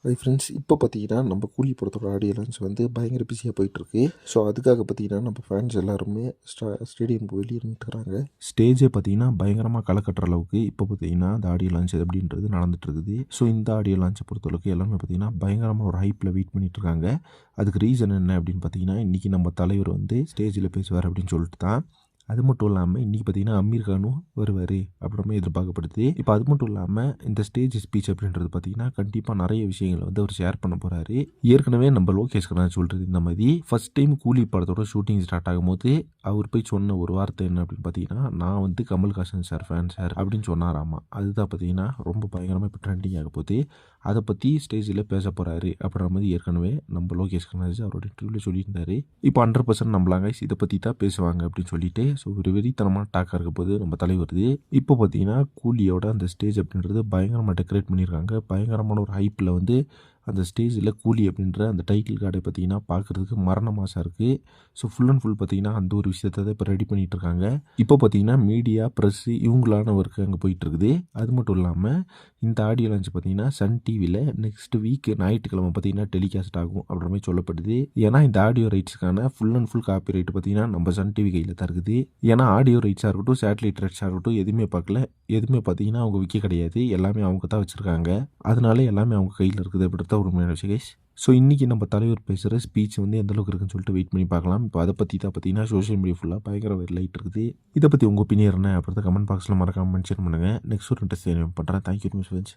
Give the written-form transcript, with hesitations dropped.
Hi friends, இப்போ பார்த்தீங்கன்னா நம்ம கூலி படத்தோட ஆடியோ லான்ச் வந்து பயங்கர பிஸியாக போயிட்டுருக்கு. ஸோ அதுக்காக பார்த்தீங்கன்னா நம்ம ஃபேன்ஸ் எல்லாருமே ஸ்டேடியமுக்கு வெளியே நின்றுக்கிறாங்க. ஸ்டேஜே பார்த்தீங்கன்னா பயங்கரமாக களை கட்டுற அளவுக்கு இப்போ பார்த்தீங்கன்னா அந்த ஆடியோ லான்ச் அப்படின்றது நடந்துட்டு இருக்குது. ஸோ இந்த ஆடியோ லான்ச்சை பொறுத்தளவுக்கு எல்லாமே பார்த்தீங்கன்னா பயங்கரமாக ஒரு ஹைப்பில் வெயிட் பண்ணிட்டு இருக்காங்க. அதுக்கு ரீசன் என்ன அப்படின்னு பார்த்தீங்கன்னா, இன்றைக்கி நம்ம தலைவர் வந்து ஸ்டேஜில் பேசுவார் அப்படின்னு சொல்லிட்டு தான். அது மட்டும் இல்லாமல் இன்றைக்கி பார்த்தீங்கன்னா அமீர் கானும் வருவார் அப்படின்ற எதிர்பார்க்கப்படுது. இப்போ அது மட்டும் இல்லாமல் இந்த ஸ்டேஜ் ஸ்பீச் அப்படின்றது பார்த்தீங்கன்னா கண்டிப்பாக நிறைய விஷயங்களை வந்து அவர் ஷேர் பண்ண போகிறாரு. ஏற்கனவே நம்ம லோகேஷ் கண்ணா சொல்கிறது இந்த மாதிரி ஃபர்ஸ்ட் டைம் கூலி படத்தோட ஷூட்டிங் ஸ்டார்ட் ஆகும்போது அவர் போய் சொன்ன ஒரு வார்த்தை என்ன அப்படின்னு பார்த்தீங்கன்னா, நான் வந்து கமல்ஹாசன் சார் ஃபேன் சார் அப்படின்னு சொன்னாராமா. அதுதான் பார்த்தீங்கன்னா ரொம்ப பயங்கரமாக இப்போ ட்ரெண்டிங் ஆக போகுது. அதை பற்றி ஸ்டேஜில் பேச போகிறாரு அப்படின்ற மாதிரி ஏற்கனவே நம்ம லோகேஷ் கண்ணாஜி அவரோட இன்டர்வியூவில் சொல்லியிருந்தாரு. இப்போ 100% நம்பலாங்க இதை பற்றி தான் பேசுவாங்க அப்படின்னு சொல்லிட்டு. ஸோ ஒரு வெறித்தனமான டாக்காக இருக்க போது நம்ம தலைவருது. இப்போ பார்த்தீங்கன்னா கூலியோட அந்த ஸ்டேஜ் அப்படின்றது பயங்கரமாக டெக்கரேட் பண்ணியிருக்காங்க. பயங்கரமான ஒரு ஹைப்பில் வந்து அந்த ஸ்டேஜில் கூலி அப்படின்ற அந்த டைட்டில் கார்டை பார்த்தீங்கன்னா பார்க்குறதுக்கு மரண மாசாக இருக்குது. ஸோ ஃபுல் அண்ட் ஃபுல் பார்த்தீங்கன்னா அந்த ஒரு விஷயத்தை தான் இப்போ ரெடி பண்ணிகிட்டு இருக்காங்க. இப்போ பார்த்தீங்கன்னா மீடியா ப்ரெஸ்ஸு இவங்களான ஒர்க்கு அங்கே போயிட்டுருக்குது. அது மட்டும் இல்லாமல் இந்த ஆடியோ லான்ச் பார்த்தீங்கன்னா சன் டிவியில் நெக்ஸ்ட் வீக் ஞாயிற்றுக்கிழமை பார்த்தீங்கன்னா டெலிகாஸ்ட் ஆகும் அப்படின்ற மாதிரி சொல்லப்படுது. ஏன்னா இந்த ஆடியோ ரைட்ஸுக்கான full and full copyright பார்த்தீங்கன்னா நம்ம சன் டிவி கையில் தான் இருக்குது. ஏன்னா ஆடியோ ரைட்ஸாக இருக்கட்டும், சேட்டலைட் ரைட்ஸாக இருக்கட்டும் எதுவுமே பார்க்கல. எதுவுமே பார்த்தீங்கன்னா அவங்க விற்க கிடையாது. எல்லாமே அவங்க தான் வச்சுருக்காங்க. அதனால எல்லாமே அவங்க கையில் இருக்குது அப்படி தான் உண்மையான விஷயம் கைஸ். ஸோ இன்றைக்கி நம்ம தலைவர் பேசுகிற ஸ்பீச் வந்து எந்தளவுக்கு இருக்குன்னு சொல்லிட்டு வெயிட் பண்ணி பார்க்கலாம். இப்போ அதை பற்றி தான் பார்த்தீங்கன்னா சோஷியல் மீடியா ஃபுல்லாக பயங்கர லைட் இருக்குது. இதை பற்றி உங்கள் ஒப்பீனியன் என்ன அப்படின்றத கமெண்ட் பாக்ஸில் மறக்காமல் மென்ஷன் பண்ணுங்கள். நெக்ஸ்ட் ஒரு இன்ட்ரெஸ்ட் பண்ணுறேன். Thank you miss.